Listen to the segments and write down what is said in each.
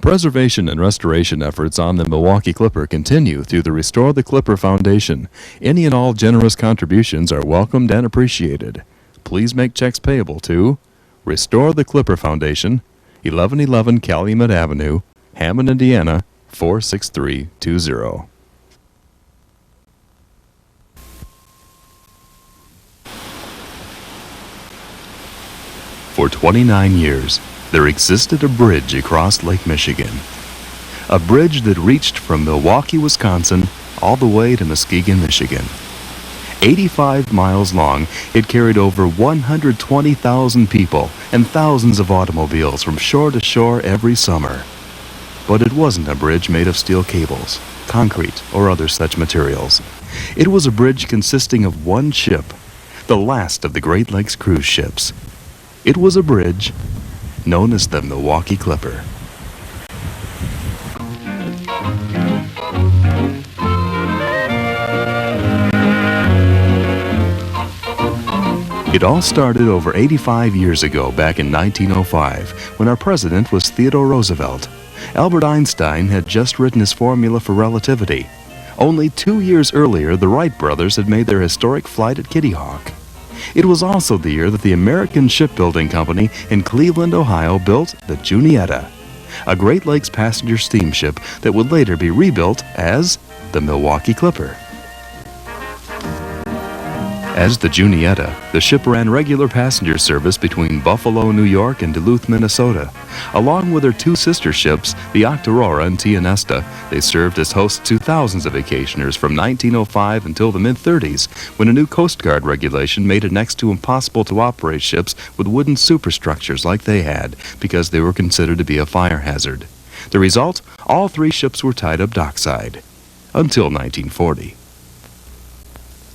Preservation and restoration efforts on the Milwaukee Clipper continue through the Restore the Clipper Foundation. Any and all generous contributions are welcomed and appreciated. Please make checks payable to Restore the Clipper Foundation, 1111 Calumet Avenue, Hammond, Indiana, 46320. For 29 years, there existed a bridge across Lake Michigan. A bridge that reached from Milwaukee, Wisconsin, all the way to Muskegon, Michigan. 85 miles long, it carried over 120,000 people and thousands of automobiles from shore to shore every summer. But it wasn't a bridge made of steel cables, concrete, or other such materials. It was a bridge consisting of one ship, the last of the Great Lakes cruise ships. It was a bridge known as the Milwaukee Clipper. It all started over 85 years ago, back in 1905, when our president was Theodore Roosevelt. Albert Einstein had just written his formula for relativity. Only 2 years earlier, the Wright brothers had made their historic flight at Kitty Hawk. It was also the year that the American Shipbuilding Company in Cleveland, Ohio built the Juniata, a Great Lakes passenger steamship that would later be rebuilt as the Milwaukee Clipper. As the Juniata, the ship ran regular passenger service between Buffalo, New York and Duluth, Minnesota. Along with her two sister ships, the Octorora and Tianesta, they served as hosts to thousands of vacationers from 1905 until the mid-30s, when a new Coast Guard regulation made it next to impossible to operate ships with wooden superstructures like they had, because they were considered to be a fire hazard. The result? All three ships were tied up dockside. Until 1940.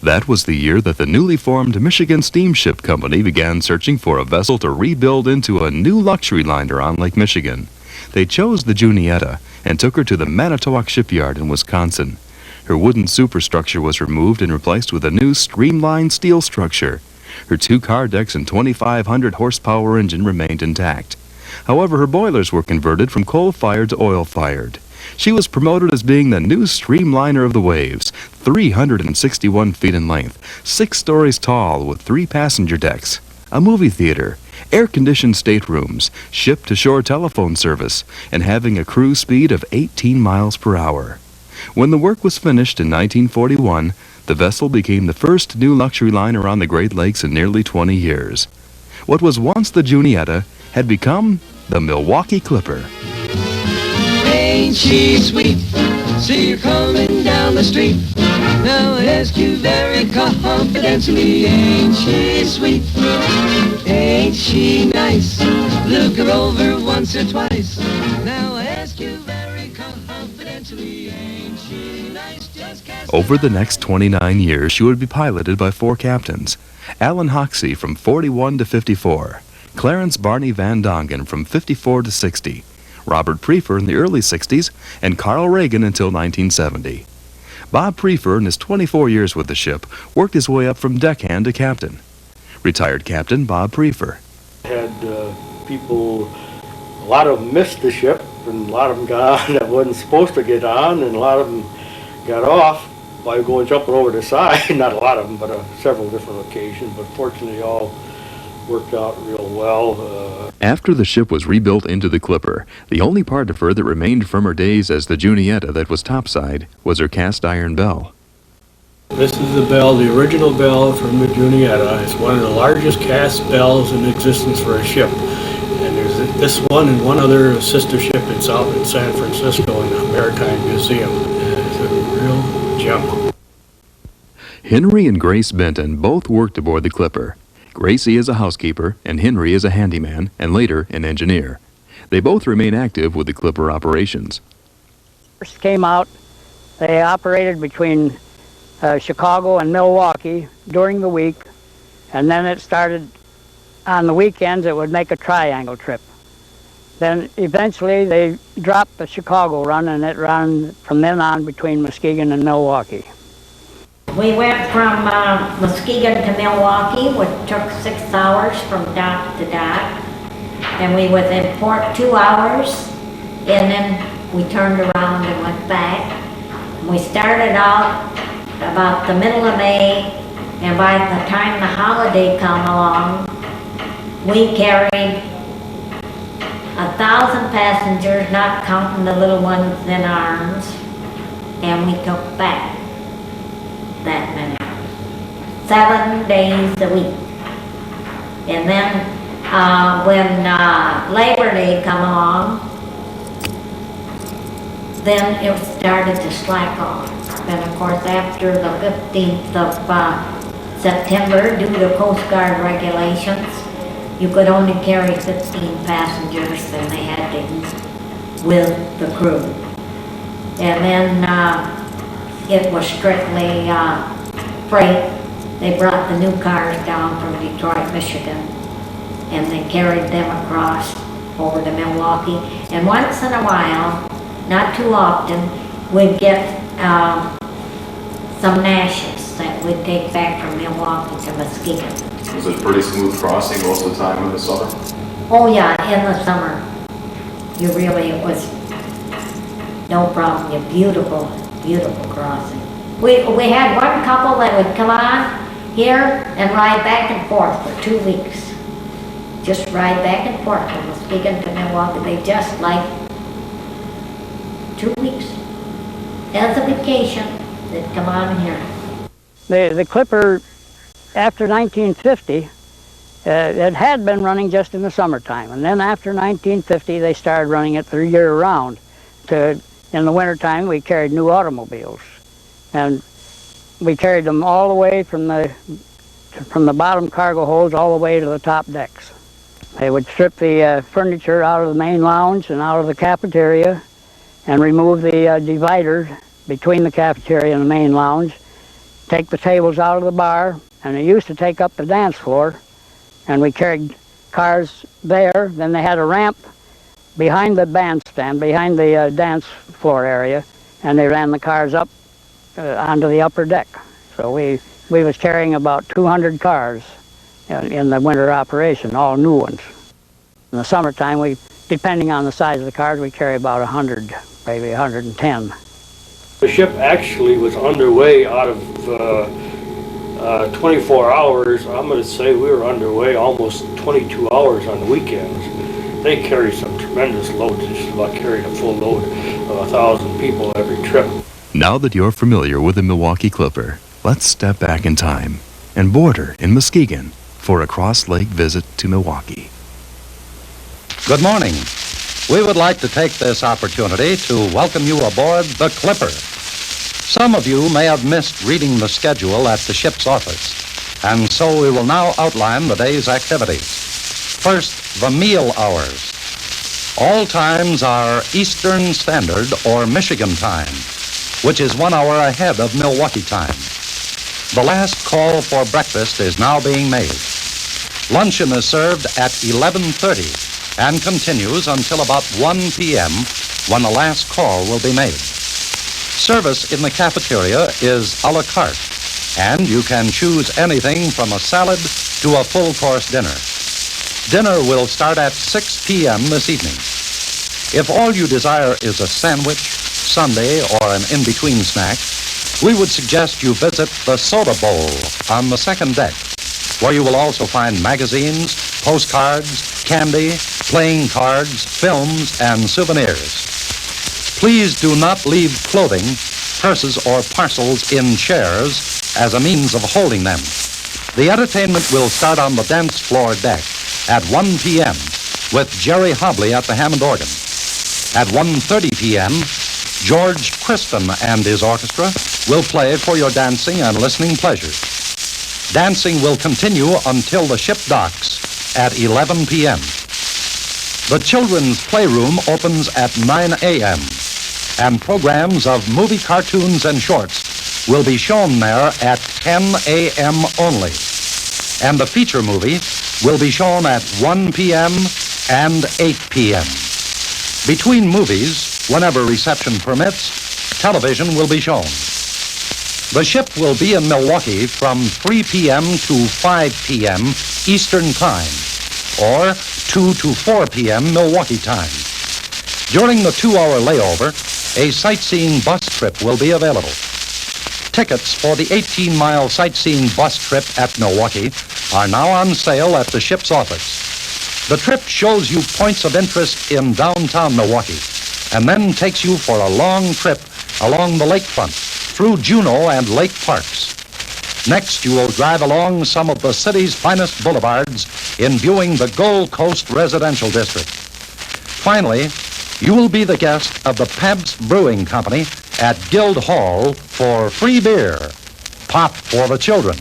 That was the year that the newly formed Michigan Steamship Company began searching for a vessel to rebuild into a new luxury liner on Lake Michigan. They chose the Juniata and took her to the Manitowoc Shipyard in Wisconsin. Her wooden superstructure was removed and replaced with a new streamlined steel structure. Her two car decks and 2,500 horsepower engine remained intact. However, her boilers were converted from coal-fired to oil-fired. She was promoted as being the new streamliner of the waves, 361 feet in length, 6 stories tall with 3 passenger decks, a movie theater, air-conditioned staterooms, ship-to-shore telephone service, and having a cruise speed of 18 miles per hour. When the work was finished in 1941, the vessel became the first new luxury liner on the Great Lakes in nearly 20 years. What was once the Juniata had become the Milwaukee Clipper. Ain't she sweet? See her coming down the street. Now I ask you very confidentially, ain't she sweet? Ain't she nice? Look her over once or twice. Now I ask you very confidentially, ain't she nice? Just cast Over the next 29 years, she would be piloted by 4 captains. Alan Hoxie from 41 to 54. Clarence Barney Van Dongen from 54 to 60. Robert Prefer in the early 60s, and Carl Reagan until 1970. Bob Prefer, in his 24 years with the ship, worked his way up from deckhand to captain. Retired Captain Bob Prefer. Had people, a lot of them missed the ship, and a lot of them got on that wasn't supposed to get on, and a lot of them got off by going jumping over the side. Not a lot of them, but several different occasions, but fortunately all worked out real well. After the ship was rebuilt into the Clipper, the only part of her that remained from her days as the Juniata that was topside was her cast iron bell. This is the bell, the original bell from the Juniata. It's one of the largest cast bells in existence for a ship. And there's this one and one other sister ship in San Francisco in the Maritime Museum. It's a real gem. Henry and Grace Benton both worked aboard the Clipper. Gracie is a housekeeper, and Henry is a handyman, and later an engineer. They both remain active with the Clipper operations. First came out, they operated between Chicago and Milwaukee during the week, and then it started on the weekends. It would make a triangle trip. Then eventually they dropped the Chicago run, and it ran from then on between Muskegon and Milwaukee. We went from Muskegon to Milwaukee, which took 6 hours from dock to dock. Then we was in port 2 hours, and then we turned around and went back. We started out about the middle of May, and by the time the holiday come along, we carried 1,000 passengers, not counting the little ones in arms, and we took back that many. 7 days a week. And then when Labor Day come along, then it started to slack off. Then of course after the 15th of September, due to Coast Guard regulations, you could only carry 15 passengers, and they had to eat with the crew. And then it was strictly freight. They brought the new cars down from Detroit, Michigan, and they carried them across over to Milwaukee. And once in a while, not too often, we'd get some Nashes that we'd take back from Milwaukee to Muskegon. Was it a pretty smooth crossing most of the time in the summer? Oh yeah, in the summer. It was no problem. A beautiful, beautiful crossing. We had one couple that would come on here and ride back and forth for 2 weeks. Just ride back and forth from Muskegon to Milwaukee. They just like 2 weeks. As a vacation, they'd come on here. The Clipper, after 1950, it had been running just in the summertime, and then after 1950 they started running it the year round. In the wintertime we carried new automobiles, and we carried them all the way from the bottom cargo holds all the way to the top decks. They would strip the furniture out of the main lounge and out of the cafeteria and remove the divider between the cafeteria and the main lounge, take the tables out of the bar, and they used to take up the dance floor, and we carried cars there. Then they had a ramp behind the bandstand, behind the dance floor area, and they ran the cars up onto the upper deck. So we was carrying about 200 cars in the winter operation, all new ones. In the summertime, depending on the size of the cars, we carry about 100, maybe 110. The ship actually was underway out of 24 hours. I'm going to say we were underway almost 22 hours on the weekends. They carried some tremendous loads, just about carried a full load of 1,000 people every trip. Now that you're familiar with the Milwaukee Clipper, let's step back in time and board her in Muskegon for a cross-lake visit to Milwaukee. Good morning. We would like to take this opportunity to welcome you aboard the Clipper. Some of you may have missed reading the schedule at the ship's office, and so we will now outline the day's activities. First, the meal hours. All times are Eastern Standard or Michigan time, which is 1 hour ahead of Milwaukee time. The last call for breakfast is now being made. Luncheon is served at 11:30 and continues until about 1 p.m. when the last call will be made. Service in the cafeteria is a la carte, and you can choose anything from a salad to a full-course dinner. Dinner will start at 6 p.m. this evening. If all you desire is a sandwich, sundae, or an in-between snack, we would suggest you visit the Soda Bowl on the second deck, where you will also find magazines, postcards, candy, playing cards, films, and souvenirs. Please do not leave clothing, purses, or parcels in chairs as a means of holding them. The entertainment will start on the dance floor deck at 1 p.m. with Jerry Hobley at the Hammond organ. At 1:30 p.m., George Crispin and his orchestra will play for your dancing and listening pleasures. Dancing will continue until the ship docks at 11 p.m. The children's playroom opens at 9 a.m., and programs of movie cartoons and shorts will be shown there at 10 a.m. only. And the feature movie will be shown at 1 p.m. and 8 p.m. Between movies, whenever reception permits, television will be shown. The ship will be in Milwaukee from 3 p.m. to 5 p.m. Eastern Time, or 2 to 4 p.m. Milwaukee time. During the 2-hour layover, a sightseeing bus trip will be available. Tickets for the 18-mile sightseeing bus trip at Milwaukee are now on sale at the ship's office. The trip shows you points of interest in downtown Milwaukee and then takes you for a long trip along the lakefront through Juneau and Lake Parks. Next, you will drive along some of the city's finest boulevards in viewing the Gold Coast residential district. Finally, you will be the guest of the Pabst Brewing Company at Guild Hall for free beer, pop for the children.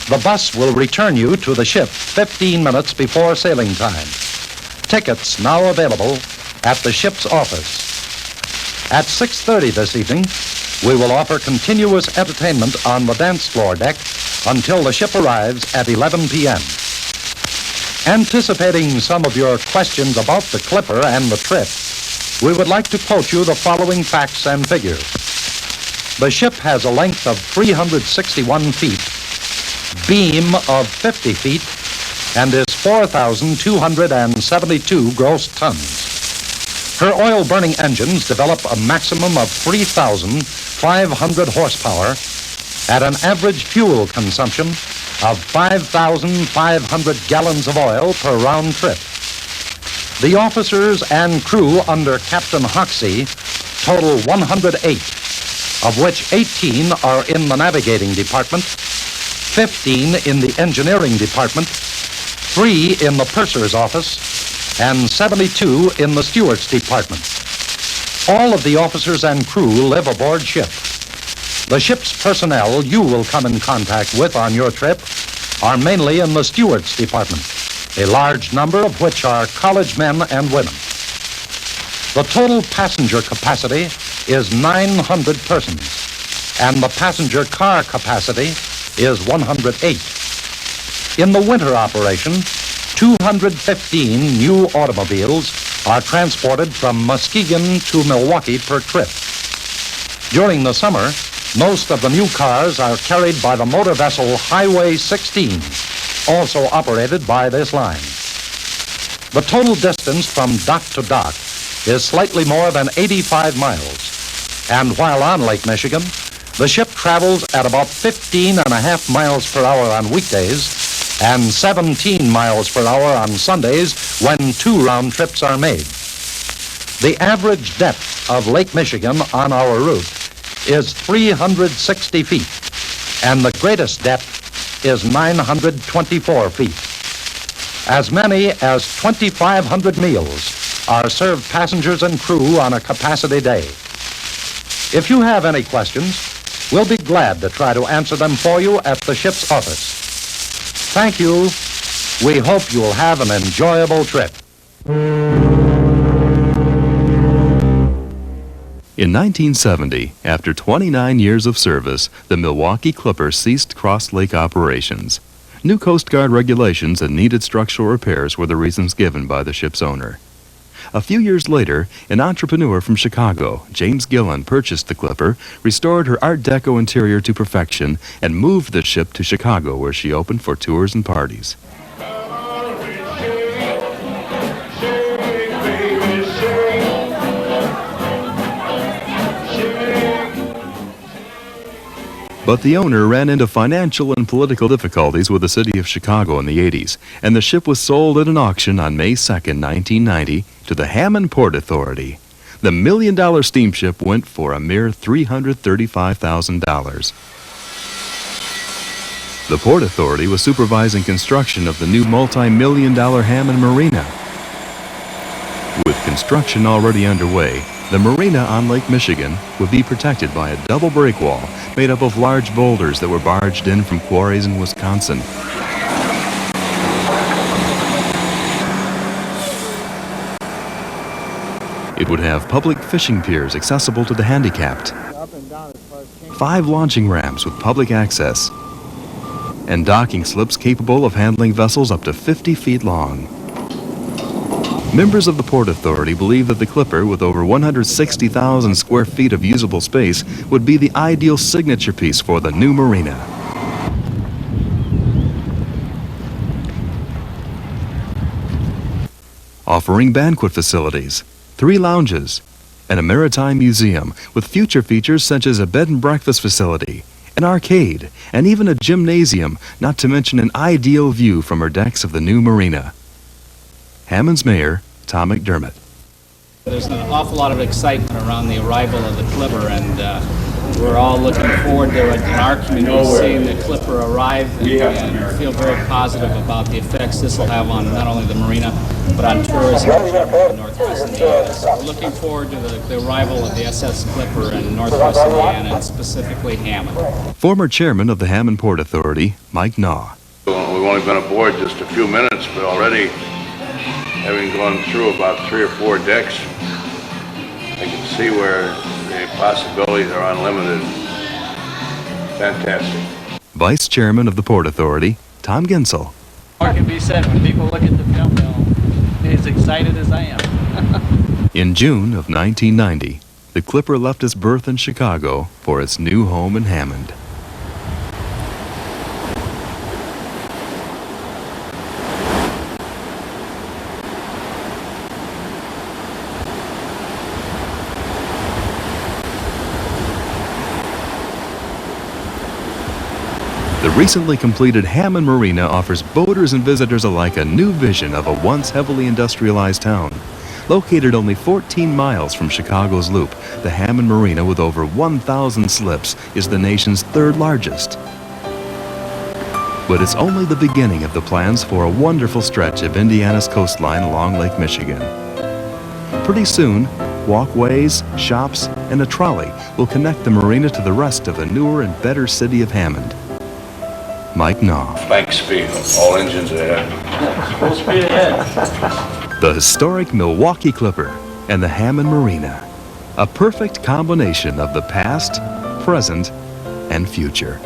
The bus will return you to the ship 15 minutes before sailing time. Tickets now available at the ship's office. At 6:30 this evening, we will offer continuous entertainment on the dance floor deck until the ship arrives at 11 p.m. Anticipating some of your questions about the Clipper and the trip, we would like to quote you the following facts and figures. The ship has a length of 361 feet, beam of 50 feet, and is 4,272 gross tons. Her oil-burning engines develop a maximum of 3,500 horsepower at an average fuel consumption of 5,500 gallons of oil per round trip. The officers and crew under Captain Hoxie total 108, of which 18 are in the navigating department, 15 in the engineering department, 3 in the purser's office, and 72 in the steward's department. All of the officers and crew live aboard ship. The ship's personnel you will come in contact with on your trip are mainly in the steward's department, a large number of which are college men and women. The total passenger capacity is 900 persons, and the passenger car capacity is 108. In the winter operation, 215 new automobiles are transported from Muskegon to Milwaukee per trip. During the summer, most of the new cars are carried by the motor vessel Highway 16, also operated by this line. The total distance from dock to dock is slightly more than 85 miles, and while on Lake Michigan, the ship travels at about 15.5 miles per hour on weekdays and 17 miles per hour on Sundays when 2 round trips are made. The average depth of Lake Michigan on our route is 360 feet, and the greatest depth is 924 feet. As many as 2,500 meals are served passengers and crew on a capacity day. If you have any questions, we'll be glad to try to answer them for you at the ship's office. Thank you. We hope you'll have an enjoyable trip. In 1970, after 29 years of service, the Milwaukee Clipper ceased cross-lake operations. New Coast Guard regulations and needed structural repairs were the reasons given by the ship's owner. A few years later, an entrepreneur from Chicago, James Gillen, purchased the Clipper, restored her Art Deco interior to perfection, and moved the ship to Chicago, where she opened for tours and parties. But the owner ran into financial and political difficulties with the city of Chicago in the 80s, and the ship was sold at an auction on May 2, 1990, to the Hammond Port Authority. The $1 million steamship went for a mere $335,000. The Port Authority was supervising construction of the new multi-million-dollar Hammond Marina. With construction already underway, the marina on Lake Michigan would be protected by a double breakwall made up of large boulders that were barged in from quarries in Wisconsin. It would have public fishing piers accessible to the handicapped, 5 launching ramps with public access, and docking slips capable of handling vessels up to 50 feet long. Members of the Port Authority believe that the Clipper, with over 160,000 square feet of usable space, would be the ideal signature piece for the new marina. Offering banquet facilities, 3 lounges, and a maritime museum with future features such as a bed and breakfast facility, an arcade, and even a gymnasium, not to mention an ideal view from her decks of the new marina. Hammond's Mayor, Tom McDermott. There's an awful lot of excitement around the arrival of the Clipper, and we're all looking forward to it in our community, seeing the Clipper arrive, and feel very positive about the effects this will have on not only the marina, but on tourism in northwest Indiana. So we're looking forward to the arrival of the SS Clipper in northwest Indiana, and specifically Hammond. Former chairman of the Hammond Port Authority, Mike Naw. We've only been aboard just a few minutes, but already, having gone through about 3 or 4 decks, I can see where the possibilities are unlimited. Fantastic. Vice chairman of the Port Authority, Tom Ginsel. More can be said. When people look at the film, they'll be as excited as I am. In June of 1990, the Clipper left its berth in Chicago for its new home in Hammond. The recently completed Hammond Marina offers boaters and visitors alike a new vision of a once heavily industrialized town. Located only 14 miles from Chicago's Loop, the Hammond Marina, with over 1,000 slips, is the nation's 3rd largest. But it's only the beginning of the plans for a wonderful stretch of Indiana's coastline along Lake Michigan. Pretty soon, walkways, shops, and a trolley will connect the marina to the rest of the newer and better city of Hammond. Mike Naw. Bank speed, all engines ahead. Full speed ahead. The historic Milwaukee Clipper and the Hammond Marina. A perfect combination of the past, present, and future.